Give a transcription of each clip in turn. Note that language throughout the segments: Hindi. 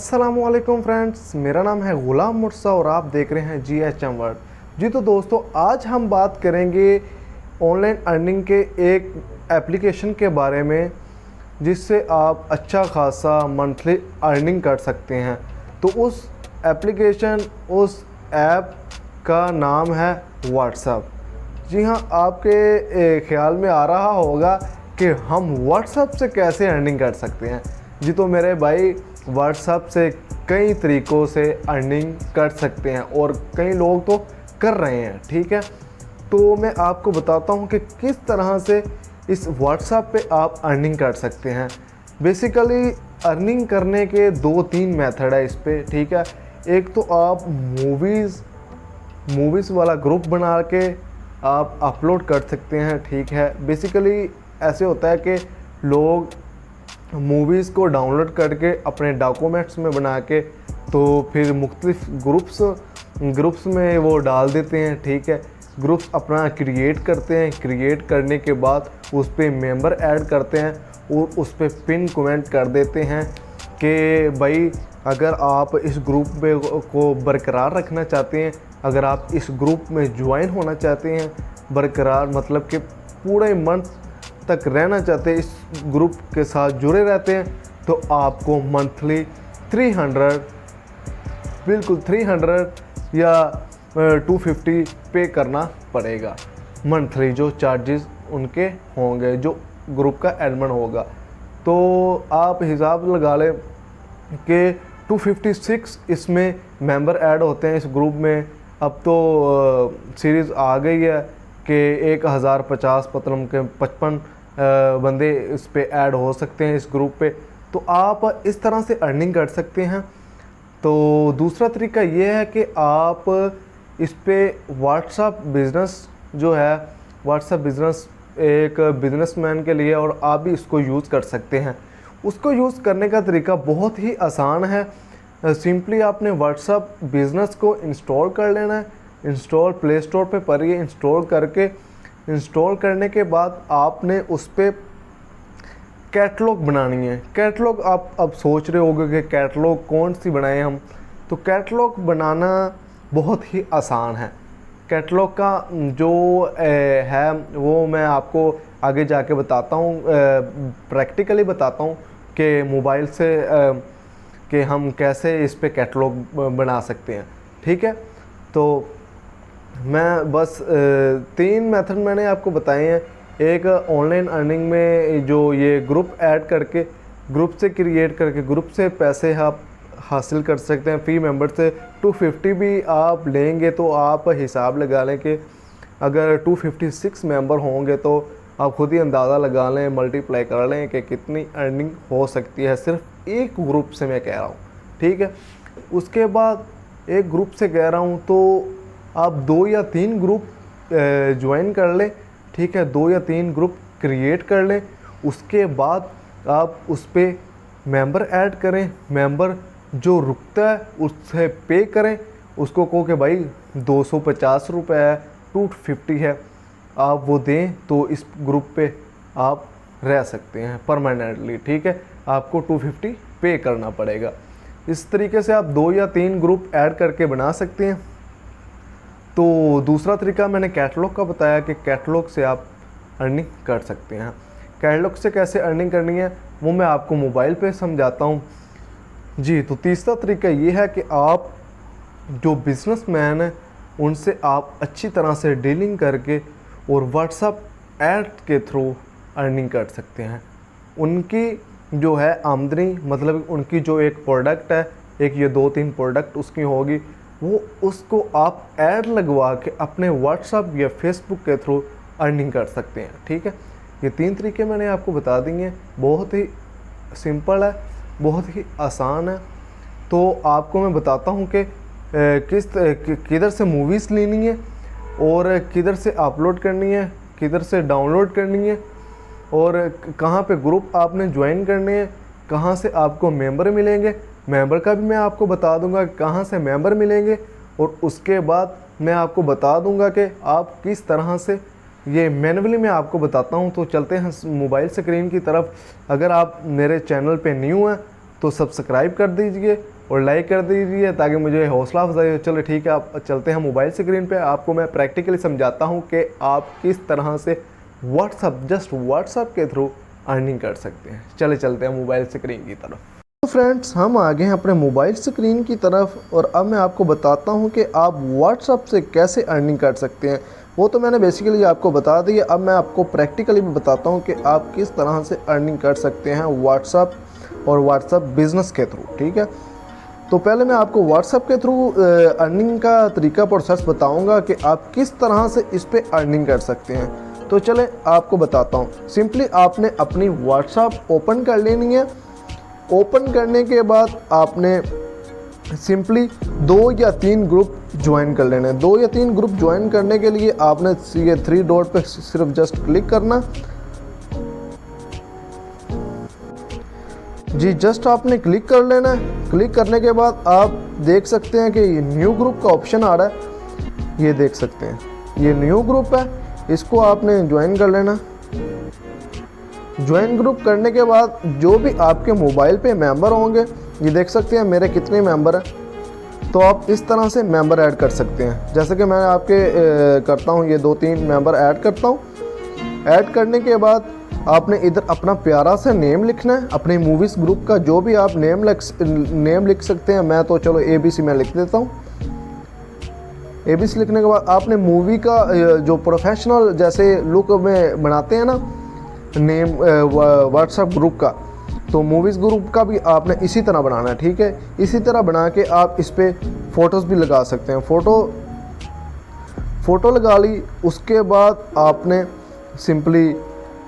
अस्सलामुअलैकुम फ्रेंड्स, मेरा नाम है गुलाम मुर्सा और आप देख रहे हैं GHM वर्ल्ड। जी तो दोस्तों, आज हम बात करेंगे ऑनलाइन अर्निंग के एक एप्लीकेशन के बारे में जिससे आप अच्छा खासा मंथली अर्निंग कर सकते हैं। तो उस एप्लीकेशन, उस ऐप का नाम है व्हाट्सएप। जी हाँ, आपके ख्याल में आ रहा होगा कि हम व्हाट्सएप से कैसे अर्निंग कर सकते हैं। जी तो मेरे भाई, व्हाट्सएप से कई तरीक़ों से अर्निंग कर सकते हैं और कई लोग तो कर रहे हैं। ठीक है, तो मैं आपको बताता हूं कि किस तरह से इस व्हाट्सएप पे आप अर्निंग कर सकते हैं। बेसिकली अर्निंग करने के 2-3 मेथड है इस पे। ठीक है, एक तो आप मूवीज़ वाला ग्रुप बना के आप अपलोड कर सकते हैं। ठीक है, बेसिकली ऐसे होता है कि लोग मूवीज़ को डाउनलोड करके अपने डॉक्यूमेंट्स में बना के तो फिर मुख्तलिफ ग्रुप्स में वो डाल देते हैं। ठीक है, ग्रुप्स अपना क्रिएट करते हैं, क्रिएट करने के बाद उस पर मेंबर ऐड करते हैं और उस पर पिन कमेंट कर देते हैं कि भाई अगर आप इस ग्रुप में को बरकरार रखना चाहते हैं, अगर आप इस ग्रुप में ज्वाइन होना चाहते हैं बरकरार, मतलब कि पूरे मंथ तक रहना चाहते हैं, इस ग्रुप के साथ जुड़े रहते हैं, तो आपको मंथली 300, बिल्कुल 300 या 250 पे करना पड़ेगा मंथली, जो चार्जेस उनके होंगे, जो ग्रुप का एडमिन होगा। तो आप हिसाब लगा लें कि 256 इसमें मेंबर ऐड होते हैं इस ग्रुप में। अब तो सीरीज़ आ गई है कि 1050 मतलब के 55 बंदे इस पे ऐड हो सकते हैं इस ग्रुप पे। तो आप इस तरह से अर्निंग कर सकते हैं। तो दूसरा तरीका ये है कि आप इस पे व्हाट्सएप बिज़नेस जो है, व्हाट्सएप बिज़नेस एक बिजनेसमैन के लिए, और आप भी इसको यूज़ कर सकते हैं। उसको यूज़ करने का तरीका बहुत ही आसान है। सिंपली आपने व्हाट्सएप बिज़नेस को इंस्टॉल कर लेना है। इंस्टॉल प्ले स्टोर पे पढ़िए, इंस्टॉल करने के बाद आपने उस पर कैटलॉग बनानी है। कैटलॉग आप अब सोच रहे होंगे कि कैटलॉग कौन सी बनाएं हम। तो कैटलॉग बनाना बहुत ही आसान है। कैटलॉग का जो है वो मैं आपको आगे जाके बताता हूँ, प्रैक्टिकली बताता हूँ कि मोबाइल से कि हम कैसे इस पे कैटलॉग बना सकते हैं। ठीक है, तो मैं बस 3 मेथड मैंने आपको बताए हैं। एक ऑनलाइन अर्निंग में जो ये ग्रुप ऐड करके, ग्रुप से क्रिएट करके ग्रुप से पैसे आप हासिल कर सकते हैं। फी मेंबर से 250 भी आप लेंगे तो आप हिसाब लगा लें कि अगर 256 मेंबर होंगे तो आप खुद ही अंदाज़ा लगा लें, मल्टीप्लाई कर लें कि कितनी अर्निंग हो सकती है सिर्फ एक ग्रुप से, मैं कह रहा हूँ। ठीक है, उसके बाद एक ग्रुप से कह रहा हूँ तो आप 2 या 3 ग्रुप ज्वाइन कर लें। ठीक है, 2 या 3 ग्रुप क्रिएट कर लें। उसके बाद आप उस पर मेंबर ऐड करें। मेंबर जो रुकता है उससे पे करें। उसको कहो कि भाई 250 रुपये है, 250 है, आप वो दें तो इस ग्रुप पे आप रह सकते हैं परमानेंटली। ठीक है, आपको 250 पे करना पड़ेगा। इस तरीके से आप 2 या 3 ग्रुप ऐड करके बना सकते हैं। तो दूसरा तरीका मैंने कैटलॉग का बताया कि कैटलॉग से आप अर्निंग कर सकते हैं। कैटलॉग से कैसे अर्निंग करनी है वो मैं आपको मोबाइल पे समझाता हूँ। जी, तो तीसरा तरीका ये है कि आप जो बिजनेसमैन हैं उनसे आप अच्छी तरह से डीलिंग करके और व्हाट्सएप ऐड के थ्रू अर्निंग कर सकते हैं। उनकी जो है आमदनी, मतलब उनकी जो एक प्रोडक्ट है, एक ये 2-3 प्रोडक्ट उसकी होगी, वो उसको आप ऐड लगवा के अपने व्हाट्सएप या फेसबुक के थ्रू अर्निंग कर सकते हैं। ठीक है, ये 3 तरीके मैंने आपको बता दिए। बहुत ही सिंपल है, बहुत ही आसान है। तो आपको मैं बताता हूँ कि किधर से मूवीज़ लेनी है और किधर से अपलोड करनी है, किधर से डाउनलोड करनी है, और कहाँ पे ग्रुप आपने ज्वाइन करने हैं, कहाँ से आपको मेंबर मिलेंगे। मेंबर का भी मैं आपको बता दूंगा कहाँ से मेंबर मिलेंगे, और उसके बाद मैं आपको बता दूंगा कि आप किस तरह से, ये मैनुअली मैं आपको बताता हूँ। तो चलते हैं मोबाइल स्क्रीन की तरफ। अगर आप मेरे चैनल पे न्यू हैं तो सब्सक्राइब कर दीजिए और लाइक कर दीजिए ताकि मुझे हौसला अफजाई हो। चलो ठीक है, आप चलते हैं मोबाइल स्क्रीन पे। आपको मैं प्रैक्टिकली समझाता हूँ कि आप किस तरह से जस्ट व्हाट्सअप के थ्रू अर्निंग कर सकते हैं। चले चलते हैं मोबाइल स्क्रीन की तरफ। तो फ्रेंड्स, हम आ गए हैं अपने मोबाइल स्क्रीन की तरफ और अब मैं आपको बताता हूँ कि आप व्हाट्सअप से कैसे अर्निंग कर सकते हैं। वो तो मैंने बेसिकली आपको बता दी है, अब मैं आपको प्रैक्टिकली भी बताता हूँ कि आप किस तरह से अर्निंग कर सकते हैं व्हाट्सअप और व्हाट्सअप बिज़नेस के थ्रू। ठीक है, तो पहले मैं आपको व्हाट्सअप के थ्रू अर्निंग का तरीका प्रोसेस बताऊंगा कि आप किस तरह से इस पे अर्निंग कर सकते हैं। तो चलें आपको बताता हूं। सिंपली आपने अपनी व्हाट्सअप ओपन कर लेनी है। ओपन करने के बाद आपने सिंपली 2 या 3 ग्रुप ज्वाइन कर लेने हैं। 2 या 3 ग्रुप ज्वाइन करने के लिए आपने ये 3 डॉट पे सिर्फ जस्ट क्लिक करना जी, जस्ट आपने क्लिक कर लेना है। क्लिक करने के बाद आप देख सकते हैं कि ये न्यू ग्रुप का ऑप्शन आ रहा है, ये देख सकते हैं ये न्यू ग्रुप है, इसको आपने ज्वाइन कर लेना। ज्वाइन ग्रुप करने के बाद जो भी आपके मोबाइल पे मेंबर होंगे, ये देख सकते हैं मेरे कितने मेंबर हैं, तो आप इस तरह से मेंबर ऐड कर सकते हैं। जैसे कि मैं आपके करता हूँ, ये 2-3 मेंबर ऐड करता हूँ। ऐड करने के बाद आपने इधर अपना प्यारा सा नेम लिखना है, अपने मूवीज़ ग्रुप का जो भी आप नेम लिख सकते हैं। मैं तो चलो ABC में लिख देता हूँ। ABC लिखने के बाद आपने मूवी का जो प्रोफेशनल जैसे लुक में बनाते हैं ना नेम व्हाट्सएप ग्रुप का, तो मूवीज़ ग्रुप का भी आपने इसी तरह बनाना है। ठीक है, इसी तरह बना के आप इस पर फ़ोटोज़ भी लगा सकते हैं। फ़ोटो लगा ली, उसके बाद आपने सिंपली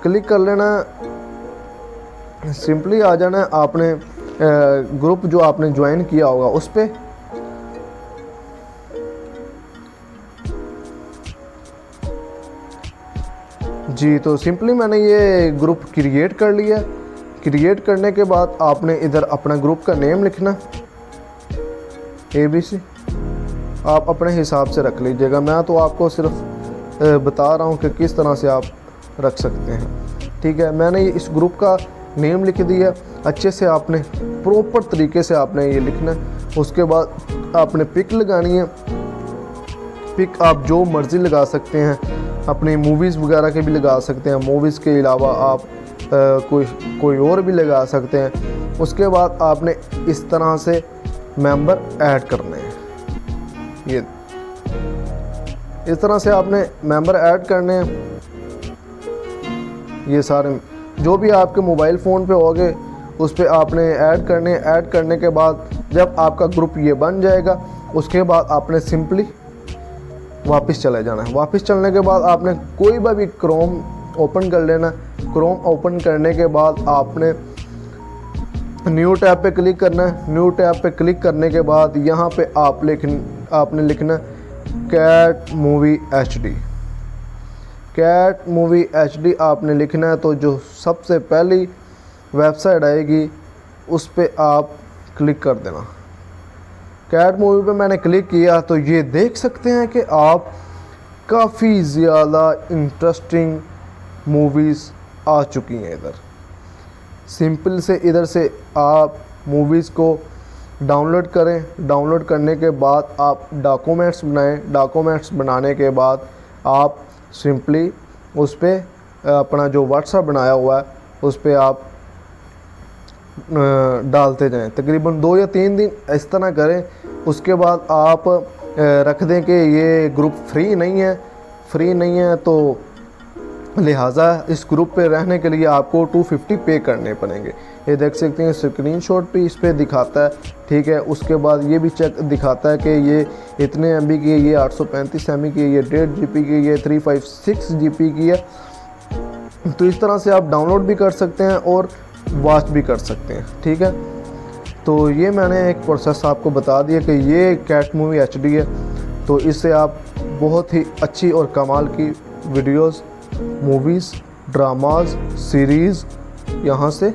क्लिक कर लेना, सिंपली आ जाना है आपने ग्रुप जो आपने ज्वाइन किया होगा उस पर। जी, तो सिंपली मैंने ये ग्रुप क्रिएट कर लिया। क्रिएट करने के बाद आपने इधर अपना ग्रुप का नेम लिखना ABC, आप अपने हिसाब से रख लीजिएगा। मैं तो आपको सिर्फ बता रहा हूँ कि किस तरह से आप रख सकते हैं। ठीक है, मैंने इस ग्रुप का नेम लिख दिया। अच्छे से आपने प्रॉपर तरीके से आपने ये लिखना है। उसके बाद आपने पिक लगानी है। पिक आप जो मर्ज़ी लगा सकते हैं, अपनी मूवीज़ वगैरह के भी लगा सकते हैं। मूवीज़ के अलावा आप कोई और भी लगा सकते हैं। उसके बाद आपने इस तरह से मेंबर ऐड करने हैं। ये इस तरह से आपने मेंबर ऐड करने हैं। ये सारे जो भी आपके मोबाइल फ़ोन पे होंगे उस पर आपने ऐड करने। ऐड करने के बाद जब आपका ग्रुप ये बन जाएगा, उसके बाद आपने सिंपली वापस चले जाना है। वापस चलने के बाद आपने कोई भी क्रोम ओपन कर लेना। क्रोम ओपन करने के बाद आपने न्यू टैब पे क्लिक करना है। न्यू टैब पे क्लिक करने के बाद यहाँ पे आपने लिखना cat movie HD। Cat movie HD आपने लिखना है। तो जो सबसे पहली वेबसाइट आएगी उस पे आप क्लिक कर देना। कैट मूवी पे मैंने क्लिक किया तो ये देख सकते हैं कि आप काफ़ी ज़्यादा इंटरेस्टिंग मूवीज़ आ चुकी हैं इधर। सिंपल से इधर से आप मूवीज़ को डाउनलोड करें। डाउनलोड करने के बाद आप डॉक्यूमेंट्स बनाएं। डॉक्यूमेंट्स बनाने के बाद आप सिंपली उस पर अपना जो व्हाट्सएप बनाया हुआ है उस पर आप डालते जाएं। तकरीबन 2 या 3 दिन इस तरह करें। उसके बाद आप रख दें कि ये ग्रुप फ्री नहीं है, तो लिहाजा इस ग्रुप पे रहने के लिए आपको 250 पे करने पड़ेंगे। ये देख सकते हैं स्क्रीनशॉट पे इस पर दिखाता है। ठीक है, उसके बाद ये भी चेक दिखाता है कि ये इतने MB की है, ये 835 MB की है, ये 1.5 GB की, ये 356 GB की है। तो इस तरह से आप डाउनलोड भी कर सकते हैं और वॉच भी कर सकते हैं। ठीक है, तो ये मैंने एक प्रोसेस आपको बता दिया कि ये कैट मूवी HD है। तो इससे आप बहुत ही अच्छी और कमाल की वीडियोस, मूवीज़, ड्रामाज, सीरीज़ यहाँ से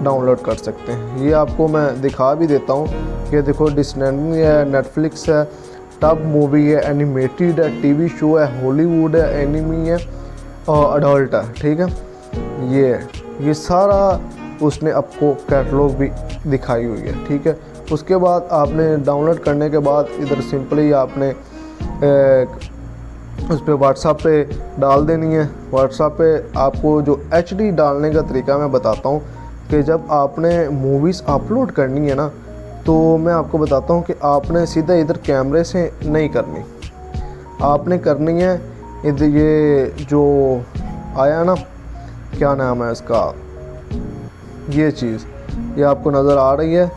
डाउनलोड कर सकते हैं। ये आपको मैं दिखा भी देता हूँ कि देखो डिस्नी है, नेटफ्लिक्स है, टब मूवी है, एनिमेटेड है, TV शो है, हॉलीवुड है, एनिमी है और अडल्ट है। ठीक है, ये सारा उसने आपको कैटलॉग भी दिखाई हुई है। ठीक है, उसके बाद आपने डाउनलोड करने के बाद इधर सिंपली आपने उस पर व्हाट्सएप पे डाल देनी है। व्हाट्सएप पे आपको जो HD डालने का तरीका मैं बताता हूँ कि जब आपने मूवीज़ अपलोड करनी है ना, तो मैं आपको बताता हूँ कि आपने सीधा इधर कैमरे से नहीं करनी, आपने करनी है इधर ये जो आया ना, क्या नाम है इसका, ये चीज़ ये आपको नज़र आ रही है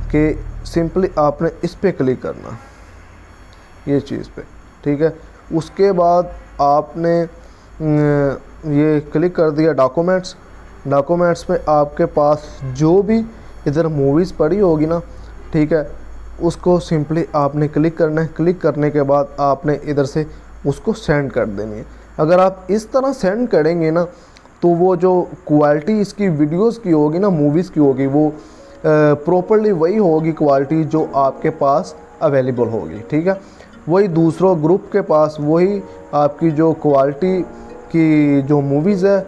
कि सिंपली आपने इस पे क्लिक करना, ये चीज़ पे, ठीक है। उसके बाद आपने ये क्लिक कर दिया डॉक्यूमेंट्स में आपके पास जो भी इधर मूवीज़ पड़ी होगी ना, ठीक है, उसको सिंपली आपने क्लिक करना है। क्लिक करने के बाद आपने इधर से उसको सेंड कर देनी है। अगर आप इस तरह सेंड करेंगे ना, तो वो जो क्वालिटी इसकी वीडियोस की होगी ना, मूवीज़ की होगी, वो प्रॉपर्ली वही होगी क्वालिटी जो आपके पास अवेलेबल होगी, ठीक है। वही दूसरों ग्रुप के पास वही आपकी जो क्वालिटी की जो मूवीज़ है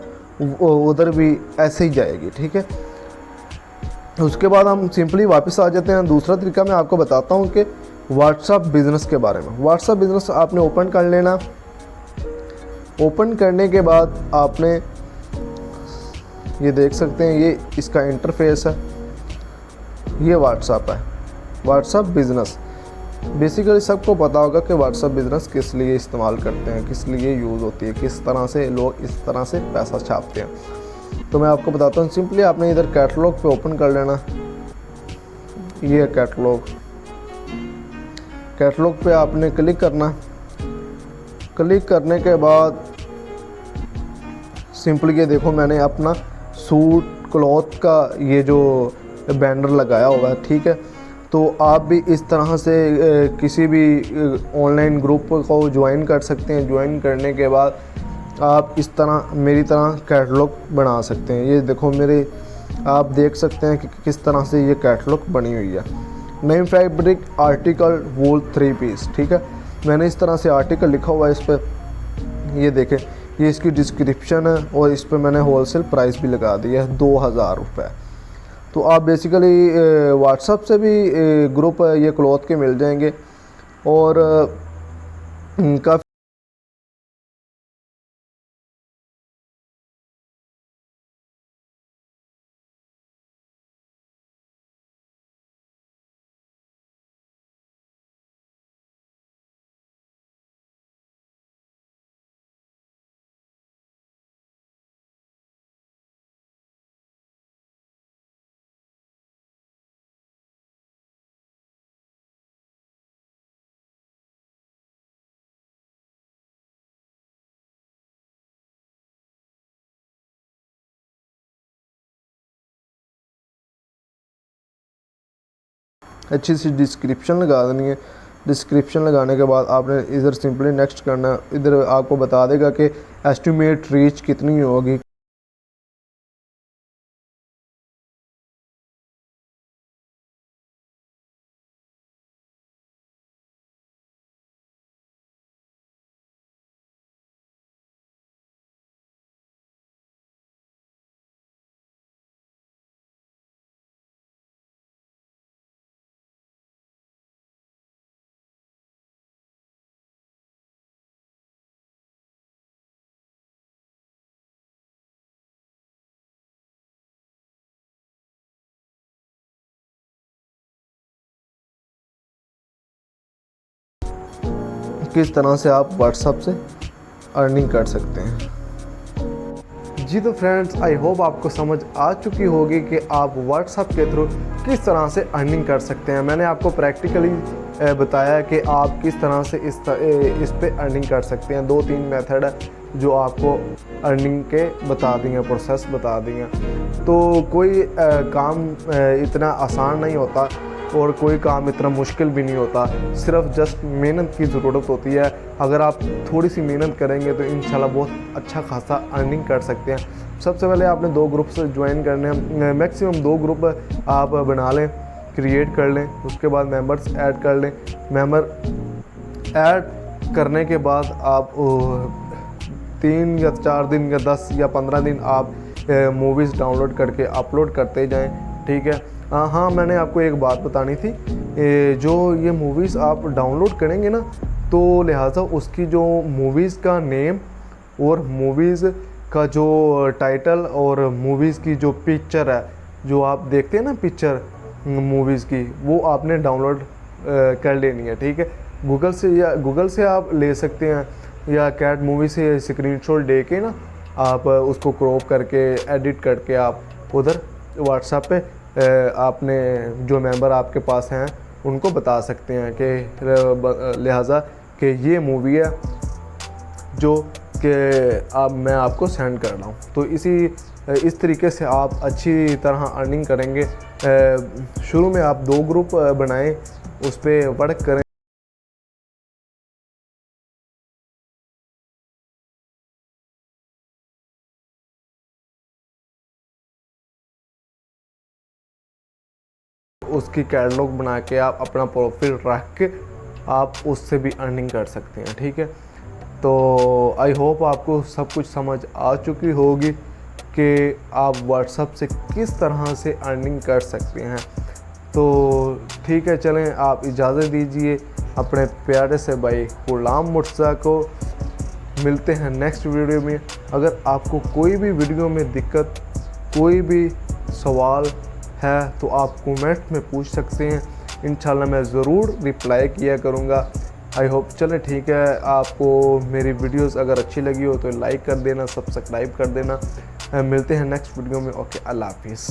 उधर भी ऐसे ही जाएगी, ठीक है। उसके बाद हम सिंपली वापस आ जाते हैं। दूसरा तरीका मैं आपको बताता हूँ कि व्हाट्सएप बिज़नेस के बारे में। व्हाट्सएप बिज़नेस आपने ओपन कर लेना। ओपन करने के बाद आपने ये देख सकते हैं, ये इसका इंटरफेस है, ये व्हाट्सएप है। व्हाट्सएप बिज़नेस बेसिकली सबको पता होगा कि व्हाट्सएप बिज़नेस किस लिए इस्तेमाल करते हैं, किस लिए यूज़ होती है, किस तरह से लोग इस तरह से पैसा छापते हैं। तो मैं आपको बताता हूँ। सिंपली आपने इधर कैटलॉग पे ओपन कर लेना, ये कैटलॉग पे आपने क्लिक करना। क्लिक करने के बाद सिंपली ये देखो, मैंने अपना सूट क्लॉथ का ये जो बैनर लगाया हुआ है, ठीक है। तो आप भी इस तरह से किसी भी ऑनलाइन ग्रुप को ज्वाइन कर सकते हैं। ज्वाइन करने के बाद आप इस तरह मेरी तरह कैटलॉग बना सकते हैं। ये देखो मेरे, आप देख सकते हैं कि किस तरह से ये कैटलॉग बनी हुई है। नई फैब्रिक आर्टिकल वूल 3 पीस, ठीक है। मैंने इस तरह से आर्टिकल लिखा हुआ है इस पर, ये देखें, ये इसकी डिस्क्रिप्शन है और इस पर मैंने होलसेल प्राइस भी लगा दी है 2000 रुपये। तो आप बेसिकली व्हाट्सएप से भी ग्रुप ये क्लॉथ के मिल जाएंगे और काफ़ी अच्छी सी डिस्क्रिप्शन लगा देनी है। डिस्क्रिप्शन लगाने के बाद आपने इधर सिंपली नेक्स्ट करना है। इधर आपको बता देगा कि एस्टिमेट रीच कितनी होगी। किस तरह से आप व्हाट्सएप से अर्निंग कर सकते हैं। जी तो फ्रेंड्स, आई होप आपको समझ आ चुकी होगी कि आप व्हाट्सएप के थ्रू किस तरह से अर्निंग कर सकते हैं। मैंने आपको प्रैक्टिकली बताया कि आप किस तरह से इस पे अर्निंग कर सकते हैं। 2-3 मेथड है जो आपको अर्निंग के बता देंगे, प्रोसेस बता देंगे। तो कोई काम इतना आसान नहीं होता और कोई काम इतना मुश्किल भी नहीं होता। सिर्फ जस्ट मेहनत की ज़रूरत होती है। अगर आप थोड़ी सी मेहनत करेंगे तो इंशाल्लाह बहुत अच्छा खासा अर्निंग कर सकते हैं। सबसे पहले आपने 2 ग्रुप से ज्वाइन करने हैं। मैक्सिमम 2 ग्रुप आप बना लें, क्रिएट कर लें। उसके बाद मेंबर्स ऐड कर लें। मेंबर ऐड करने के बाद आप 3 या 4 दिन या 10 या 15 दिन आप मूवीज़ डाउनलोड करके अपलोड करते जाएँ, ठीक है। हाँ, मैंने आपको एक बात बतानी थी, जो ये मूवीज़ आप डाउनलोड करेंगे ना, तो लिहाजा उसकी जो मूवीज़ का नेम और मूवीज़ का जो टाइटल और मूवीज़ की जो पिक्चर है, जो आप देखते हैं ना पिक्चर मूवीज़ की, वो आपने डाउनलोड कर लेनी है, ठीक है। गूगल से आप ले सकते हैं, या कैट मूवी से स्क्रीनशॉट दे के ना आप उसको क्रॉप करके एडिट करके आप उधर व्हाट्सएप पे आपने जो मेंबर आपके पास हैं उनको बता सकते हैं कि लिहाजा कि ये मूवी है जो कि मैं आपको सेंड कर रहा हूँ। तो इस तरीके से आप अच्छी तरह अर्निंग करेंगे। शुरू में आप 2 ग्रुप बनाएं, उस पर वर्क करें। उसकी कैटलॉग बना के आप अपना प्रोफाइल रख के आप उससे भी अर्निंग कर सकते हैं, ठीक है। तो आई होप आपको सब कुछ समझ आ चुकी होगी कि आप व्हाट्सएप से किस तरह से अर्निंग कर सकते हैं। तो ठीक है, चलें आप इजाज़त दीजिए अपने प्यारे से भाई गुलाम मुर्तज़ा को। मिलते हैं नेक्स्ट वीडियो में। अगर आपको कोई भी वीडियो में दिक्कत, कोई भी सवाल है तो आप कमेंट में पूछ सकते हैं, इंशाल्लाह मैं ज़रूर रिप्लाई किया करूँगा। I hope. चलें ठीक है, आपको मेरी वीडियोस अगर अच्छी लगी हो तो लाइक कर देना, सब्सक्राइब कर देना। मिलते हैं नेक्स्ट वीडियो में। ओके, अल्लाह हाफिज़।